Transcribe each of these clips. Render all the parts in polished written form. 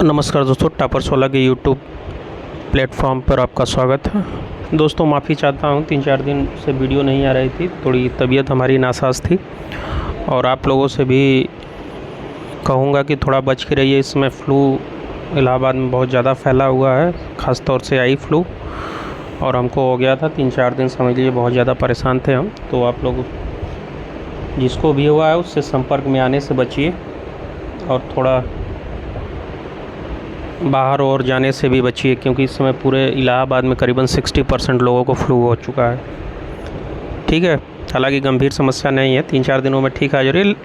नमस्कार दोस्तों, टॉपर 16 के यूट्यूब प्लेटफॉर्म पर आपका स्वागत है। दोस्तों माफ़ी चाहता हूँ, 3-4 दिन से वीडियो नहीं आ रही थी, थोड़ी तबीयत हमारी नासाज थी और आप लोगों से भी कहूँगा कि थोड़ा बच के रहिए। इसमें फ्लू इलाहाबाद में बहुत ज़्यादा फैला हुआ है, ख़ास तौर से आई फ्लू, और हमको हो गया था 3-4 दिन, समझ लीजिए बहुत ज़्यादा परेशान थे हम। तो आप लोग जिसको भी हुआ है उससे संपर्क में आने से बचिए और थोड़ा बाहर और जाने से भी बचिए, क्योंकि इस समय पूरे इलाहाबाद में करीबन 60% लोगों को फ्लू हो चुका है। ठीक है, हालांकि गंभीर समस्या नहीं है, 3-4 दिनों में ठीक आ जा रही है,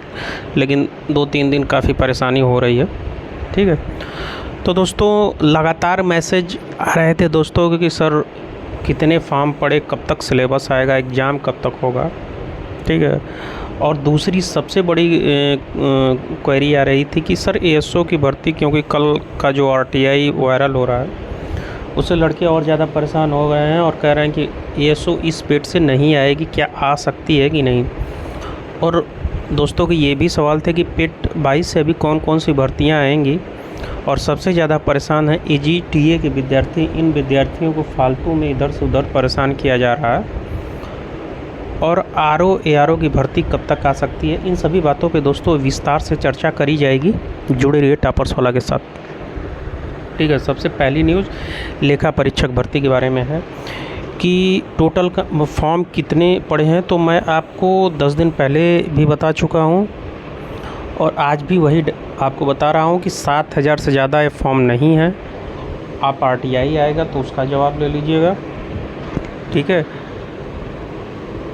लेकिन 2-3 दिन काफ़ी परेशानी हो रही है। ठीक है, तो दोस्तों लगातार मैसेज आ रहे थे दोस्तों कि सर कितने फॉर्म पड़े, कब तक सिलेबस आएगा, एग्ज़ाम कब तक होगा। ठीक है, और दूसरी सबसे बड़ी क्वेरी आ रही थी कि सर एएसओ की भर्ती, क्योंकि कल का जो आरटीआई वायरल हो रहा है उससे लड़के और ज़्यादा परेशान हो गए हैं और कह रहे हैं कि एएसओ इस पेट से नहीं आएगी, क्या आ सकती है कि नहीं। और दोस्तों के ये भी सवाल थे कि पेट 22 से अभी कौन कौन सी भर्तियाँ आएंगी, और सबसे ज़्यादा परेशान है एजीटीए के विद्यार्थी। इन विद्यार्थियों को फालतू में इधर से उधर परेशान किया जा रहा है, और आरओ एआरओ की भर्ती कब तक आ सकती है। इन सभी बातों पे दोस्तों विस्तार से चर्चा करी जाएगी, जुड़े रहिए टॉपर्स वाला के साथ। ठीक है, सबसे पहली न्यूज़ लेखा परीक्षक भर्ती के बारे में है कि टोटल का फॉर्म कितने पड़े हैं। तो मैं आपको 10 दिन पहले भी बता चुका हूं और आज भी वही आपको बता रहा हूं कि 7,000 से ज़्यादा ये फॉर्म नहीं है। आप आरटीआई आएगा तो उसका जवाब ले लीजिएगा। ठीक है,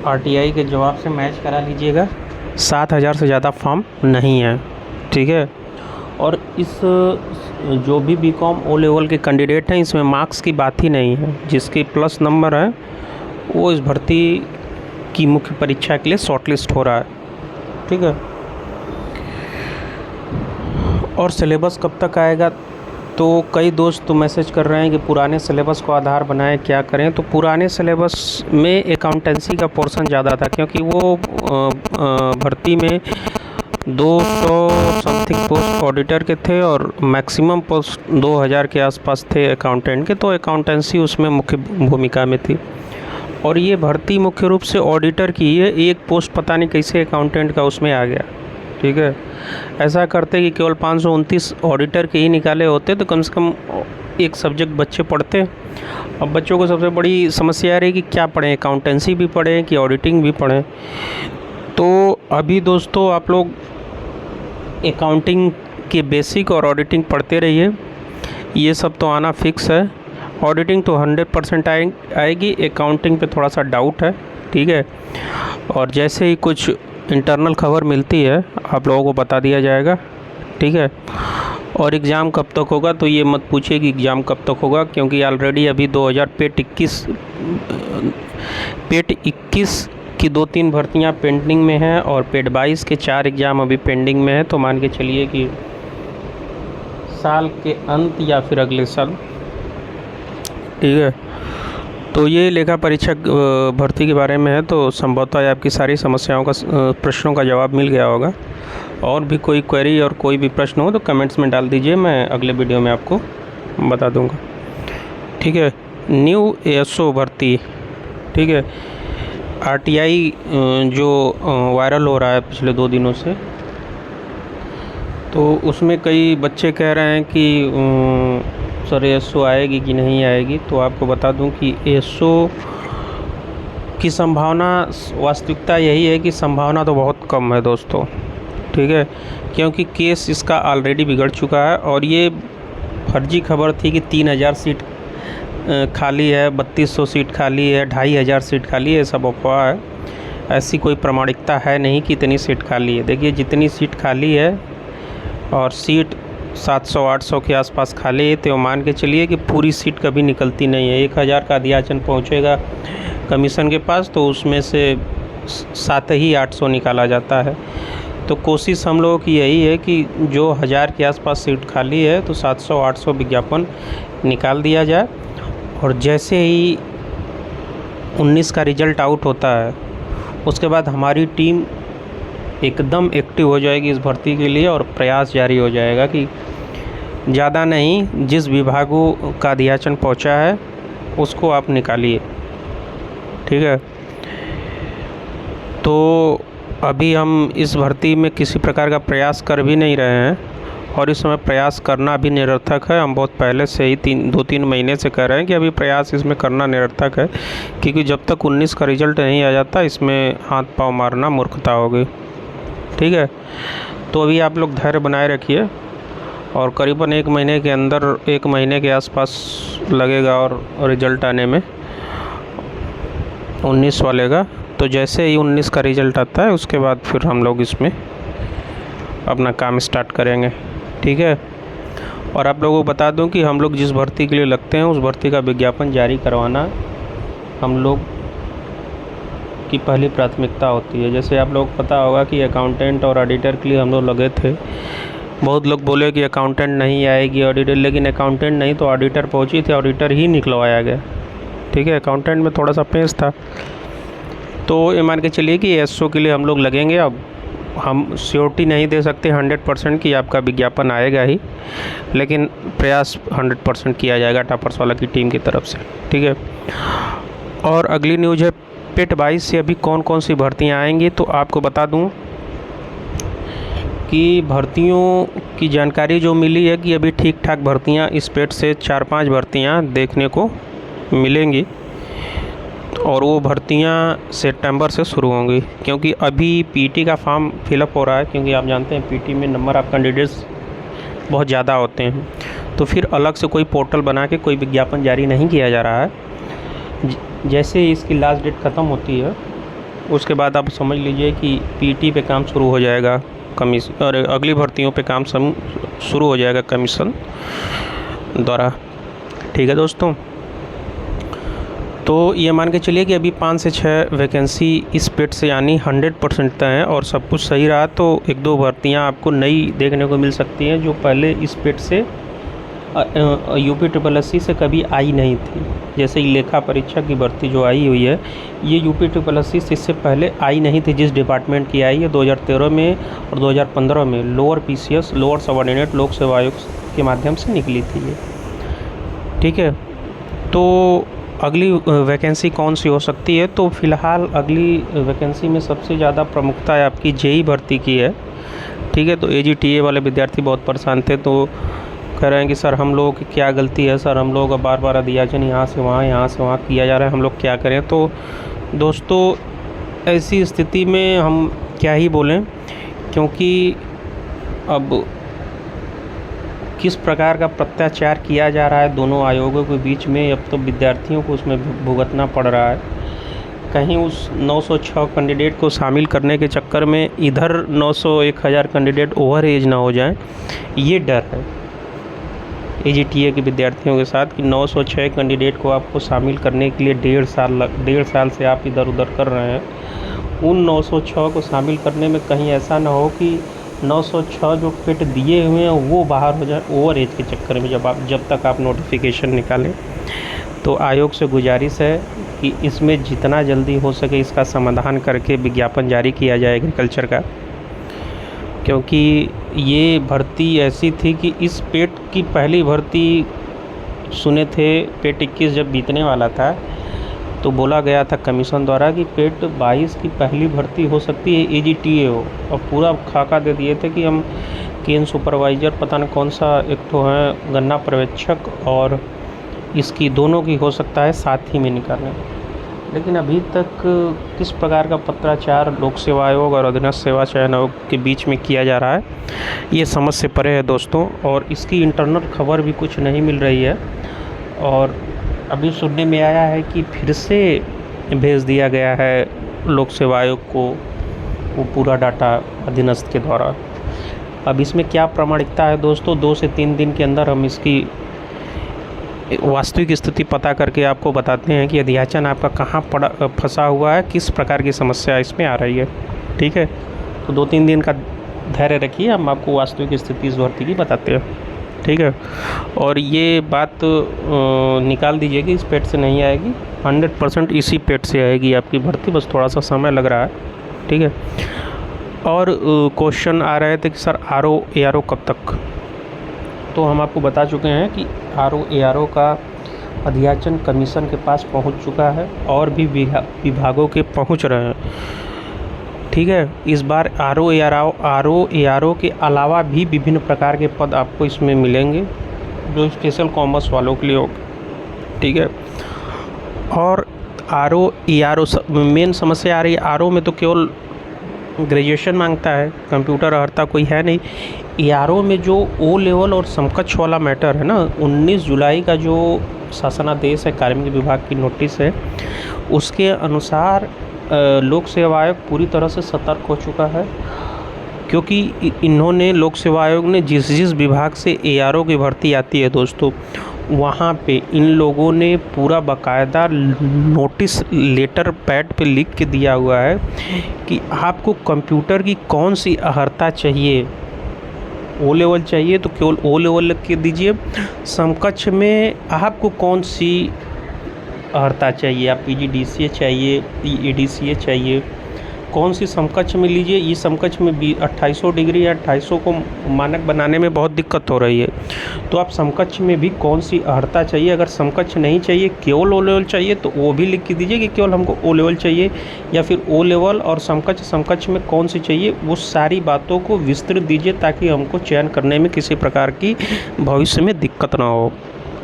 आरटीआई के जवाब से मैच करा लीजिएगा। 7,000 से ज़्यादा फॉर्म नहीं है। ठीक है, और इस जो भी बीकॉम ओ लेवल के कैंडिडेट हैं, इसमें मार्क्स की बात ही नहीं है। जिसके प्लस नंबर है वो इस भर्ती की मुख्य परीक्षा के लिए शॉर्टलिस्ट हो रहा है। ठीक है, और सिलेबस कब तक आएगा, तो कई दोस्त तो मैसेज कर रहे हैं कि पुराने सिलेबस को आधार बनाएं, क्या करें। तो पुराने सिलेबस में अकाउंटेंसी का पोर्शन ज़्यादा था, क्योंकि वो भर्ती में 200 समथिंग पोस्ट ऑडिटर के थे और मैक्सिमम पोस्ट 2000 के आसपास थे अकाउंटेंट के। तो अकाउंटेंसी उसमें मुख्य भूमिका में थी, और ये भर्ती मुख्य रूप से ऑडिटर की है। एक पोस्ट पता नहीं कैसे अकाउंटेंट का उसमें आ गया। ठीक है, ऐसा करते कि केवल 529 ऑडिटर के ही निकाले होते तो कम से कम एक सब्जेक्ट बच्चे पढ़ते। अब बच्चों को सबसे बड़ी समस्या आ रही है कि क्या पढ़ें, अकाउंटेंसी भी पढ़ें कि ऑडिटिंग भी पढ़ें। तो अभी दोस्तों आप लोग अकाउंटिंग के बेसिक और ऑडिटिंग पढ़ते रहिए, ये सब तो आना फिक्स है। ऑडिटिंग तो 100% आएगी, अकाउंटिंग पे थोड़ा सा डाउट है। ठीक है, और जैसे ही कुछ इंटरनल खबर मिलती है आप लोगों को बता दिया जाएगा। ठीक है, और एग्ज़ाम कब तक होगा तो ये मत पूछिए कि एग्ज़ाम कब तक होगा, क्योंकि ऑलरेडी अभी 2000 पेट 21 की 2-3 भर्तियां पेंडिंग में हैं और पेट 22 के 4 एग्ज़ाम अभी पेंडिंग में हैं। तो मान के चलिए कि साल के अंत या फिर अगले साल। ठीक है, तो ये लेखा परीक्षक भर्ती के बारे में है। तो संभवतः आपकी सारी समस्याओं का प्रश्नों का जवाब मिल गया होगा। और भी कोई क्वेरी और कोई भी प्रश्न हो तो कमेंट्स में डाल दीजिए, मैं अगले वीडियो में आपको बता दूंगा। ठीक है, न्यू एएसओ भर्ती। ठीक है, आरटीआई जो वायरल हो रहा है पिछले 2 दिनों से, तो उसमें कई बच्चे कह रहे हैं कि सर एएसओ आएगी कि नहीं आएगी। तो आपको बता दूं कि एएसओ की संभावना, वास्तविकता यही है कि संभावना तो बहुत कम है दोस्तों। ठीक है, क्योंकि केस इसका ऑलरेडी बिगड़ चुका है, और ये फर्जी खबर थी कि 3000 सीट खाली है, 3200 सीट खाली है, 2500 सीट खाली है, सब अफवाह है। ऐसी कोई प्रामाणिकता है नहीं कि इतनी सीट खाली है। देखिए जितनी सीट खाली है, और सीट 700-800 के आसपास खाली है, तो मान के चलिए कि पूरी सीट कभी निकलती नहीं है। 1000 का अध्याचन पहुंचेगा कमीशन के पास, तो उसमें से 7 ही 800 निकाला जाता है। तो कोशिश हम लोगों की यही है कि जो 1000 के आसपास सीट खाली है तो 700-800 विज्ञापन निकाल दिया जाए, और जैसे ही 19 का रिज़ल्ट आउट होता है उसके बाद हमारी टीम एकदम एक्टिव हो जाएगी इस भर्ती के लिए, और प्रयास जारी हो जाएगा कि ज़्यादा नहीं, जिस विभागों का अध्याचन पहुंचा है उसको आप निकालिए, ठीक है। तो अभी हम इस भर्ती में किसी प्रकार का प्रयास कर भी नहीं रहे हैं और इस समय प्रयास करना भी निरर्थक है। हम बहुत पहले से ही 2-3 महीने से कह रहे हैं कि अभी प्रयास इसमें करना निरर्थक है, क्योंकि जब तक 19 का रिज़ल्ट नहीं आ जाता इसमें हाथ पांव मारना मूर्खता होगी, ठीक है। तो अभी आप लोग धैर्य बनाए रखिए और करीबन 1 महीने के अंदर, 1 महीने के आसपास लगेगा और रिज़ल्ट आने में 19 वाले का। तो जैसे ही 19 का रिज़ल्ट आता है उसके बाद फिर हम लोग इसमें अपना काम स्टार्ट करेंगे, ठीक है। और आप लोगों को बता दूं कि हम लोग जिस भर्ती के लिए लगते हैं उस भर्ती का विज्ञापन जारी करवाना हम लोग की पहली प्राथमिकता होती है। जैसे आप लोग को पता होगा कि अकाउंटेंट और ऑडिटर के लिए हम लोग लगे थे। बहुत लोग बोले कि अकाउंटेंट नहीं आएगी ऑडिटर, लेकिन अकाउंटेंट नहीं तो ऑडिटर पहुंची थी, ऑडिटर ही निकलवाया गया, ठीक है। अकाउंटेंट में थोड़ा सा पेंच था। तो ये मान के चलिए कि एसओ के लिए हम लोग लगेंगे। अब हम श्योरिटी नहीं दे सकते 100% कि आपका विज्ञापन आएगा ही, लेकिन प्रयास 100% किया जाएगा टॉपर्स वाला की टीम की तरफ से, ठीक है। और अगली न्यूज़ है पेट 22 से अभी कौन कौन सी भर्तियां आएंगी। तो आपको बता दूं कि भर्तियों की जानकारी जो मिली है कि अभी ठीक ठाक भर्तियां इस पेट से 4-5 भर्तियां देखने को मिलेंगी और वो भर्तियां सितंबर से शुरू होंगी, क्योंकि अभी पीटी का फॉर्म फिलअप हो रहा है। क्योंकि आप जानते हैं पीटी में नंबर ऑफ़ कैंडिडेट्स बहुत ज़्यादा होते हैं, तो फिर अलग से कोई पोर्टल बना के कोई विज्ञापन जारी नहीं किया जा रहा है। जैसे ही इसकी लास्ट डेट ख़त्म होती है उसके बाद आप समझ लीजिए कि पीटी पे काम शुरू हो जाएगा, कमीशन और अगली भर्तियों पे काम शुरू हो जाएगा कमीशन द्वारा, ठीक है दोस्तों। तो ये मान के चलिए कि अभी 5 से 6 वैकेंसी इस पेट से यानी 100% तय हैं और सब कुछ सही रहा तो 1-2 भर्तियाँ आपको नई देखने को मिल सकती हैं जो पहले इस पेट से UPSSC से कभी आई नहीं थी। जैसे ही लेखा परीक्षा की भर्ती जो आई हुई है ये UPSSC से इससे पहले आई नहीं थी। जिस डिपार्टमेंट की आई है 2013 में और 2015 में लोअर PCS लोअर सबऑर्डिनेट लोक सेवा आयोग के माध्यम से निकली थी ये, ठीक है। तो अगली वैकेंसी कौन सी हो सकती है। तो फ़िलहाल अगली वैकेंसी में सबसे ज़्यादा प्रमुखता है आपकी जेई भर्ती की है, ठीक है। तो AGTA वाले विद्यार्थी बहुत परेशान थे, तो कह रहे हैं कि सर हम लोगों की क्या गलती है, सर हम लोगों का बार बार अध्याचन यहाँ से वहाँ किया जा रहा है, हम लोग क्या करें। तो दोस्तों ऐसी स्थिति में हम क्या ही बोलें, क्योंकि अब किस प्रकार का प्रत्याचार किया जा रहा है दोनों आयोगों के बीच में, अब तो विद्यार्थियों को उसमें भुगतना पड़ रहा है। कहीं उस 906 कैंडिडेट को शामिल करने के चक्कर में इधर 900-1000 कैंडिडेट ओवर एज ना हो जाएं, ये डर है AGTA के विद्यार्थियों के साथ कि 906 कैंडिडेट को आपको शामिल करने के लिए 1.5 साल से आप इधर उधर कर रहे हैं। उन 906 को शामिल करने में कहीं ऐसा ना हो कि 906 जो पेट दिए हुए हैं वो बाहर हो जाए ओवर एज के चक्कर में। जब तक आप नोटिफिकेशन निकालें तो आयोग से गुजारिश है कि इसमें जितना जल्दी हो सके इसका समाधान करके विज्ञापन जारी किया जाए एग्रीकल्चर का, क्योंकि ये भर्ती ऐसी थी कि इस पेट की पहली भर्ती सुने थे पेट 21 जब बीतने वाला था तो बोला गया था कमीशन द्वारा कि पेट 22 की पहली भर्ती हो सकती है AGTA हो, और पूरा खाका दे दिए थे कि हम केन सुपरवाइज़र पता नहीं कौन सा एक तो है गन्ना पर्यवेक्षक और इसकी दोनों की हो सकता है साथ ही में निकालें। लेकिन अभी तक किस प्रकार का पत्राचार लोक सेवा आयोग और अधीनस्थ सेवा चयन आयोग के बीच में किया जा रहा है ये समझ से परे है दोस्तों, और इसकी इंटरनल खबर भी कुछ नहीं मिल रही है। और अभी सुनने में आया है कि फिर से भेज दिया गया है लोक सेवा आयोग को वो पूरा डाटा अधीनस्थ के द्वारा। अब इसमें क्या प्रामाणिकता है दोस्तों, 2 से 3 दिन के अंदर हम इसकी वास्तविक स्थिति पता करके आपको बताते हैं कि अध्याचन आपका कहाँ फंसा हुआ है, किस प्रकार की समस्या इसमें आ रही है, ठीक है। तो 2-3 दिन का धैर्य रखिए, हम आपको वास्तविक स्थिति इस भर्ती की बताते हैं, ठीक है। और ये बात निकाल दीजिए कि इस पेट से नहीं आएगी, 100% इसी पेट से आएगी आपकी भर्ती, बस थोड़ा सा समय लग रहा है, ठीक है। और क्वेश्चन आ रहे थे कि सर RO ARO कब तक, तो हम आपको बता चुके हैं कि RO-ARO का अध्याचन कमीशन के पास पहुंच चुका है और भी विभागों के पहुंच रहे हैं। ठीक है, इस बार RO-ARO के अलावा भी विभिन्न प्रकार के पद आपको इसमें मिलेंगे जो स्पेशल कॉमर्स वालों के लिए होगा। ठीक है, और RO-ARO मेन समस्या आ रही है, RO में तो केवल ग्रेजुएशन मांगता है, कंप्यूटर अर्हता कोई है नहीं। ARO में जो O लेवल और समकक्ष वाला मैटर है ना, 19 जुलाई का जो शासनादेश है, कार्मिक विभाग की नोटिस है, उसके अनुसार लोक सेवा आयोग पूरी तरह से सतर्क हो चुका है, क्योंकि इन्होंने लोक सेवा आयोग ने जिस विभाग से ARO की भर्ती आती है दोस्तों, वहाँ पे इन लोगों ने पूरा बाकायदा नोटिस लेटर पैड पे लिख के दिया हुआ है कि आपको कंप्यूटर की कौन सी अर्हता चाहिए। O लेवल चाहिए तो केवल O लेवल लिख के दीजिए, समकक्ष में आपको कौन सी अर्हता चाहिए, आप PGDCA चाहिए, EDCA चाहिए, कौन सी समकक्ष में लीजिए। ये समकक्ष में 2800 डिग्री या 2800 को मानक बनाने में बहुत दिक्कत हो रही है, तो आप समकक्ष में भी कौन सी अर्हता चाहिए। अगर समकक्ष नहीं चाहिए, केवल O लेवल चाहिए, तो वो भी लिख के दीजिए कि केवल हमको O लेवल चाहिए, या फिर O लेवल और समकक्ष में कौन सी चाहिए, वो सारी बातों को विस्तृत दीजिए ताकि हमको चयन करने में किसी प्रकार की भविष्य में दिक्कत ना हो।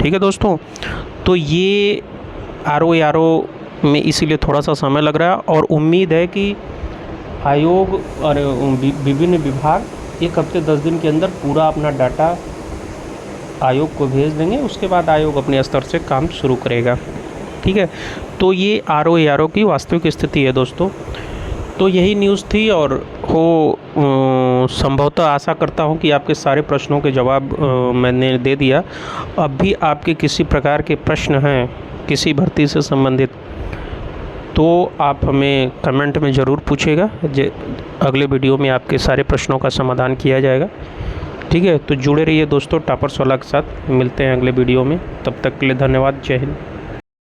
ठीक है दोस्तों, तो ये RO-ARO में इसीलिए थोड़ा सा समय लग रहा है, और उम्मीद है कि आयोग और विभिन्न विभाग 1 हफ्ते 10 दिन के अंदर पूरा अपना डाटा आयोग को भेज देंगे। उसके बाद आयोग अपने स्तर से काम शुरू करेगा। ठीक है, तो ये RO-ARO की वास्तविक स्थिति है दोस्तों। तो यही न्यूज़ थी, और संभवतः आशा करता हूँ कि आपके सारे प्रश्नों के जवाब मैंने दे दिया। अब भी आपके किसी प्रकार के प्रश्न हैं किसी भर्ती से संबंधित, तो आप हमें कमेंट में ज़रूर पूछेगा। अगले वीडियो में आपके सारे प्रश्नों का समाधान किया जाएगा। ठीक है, तो जुड़े रहिए दोस्तों टॉपर्स वाला के साथ। मिलते हैं अगले वीडियो में, तब तक के लिए धन्यवाद। जय हिंद।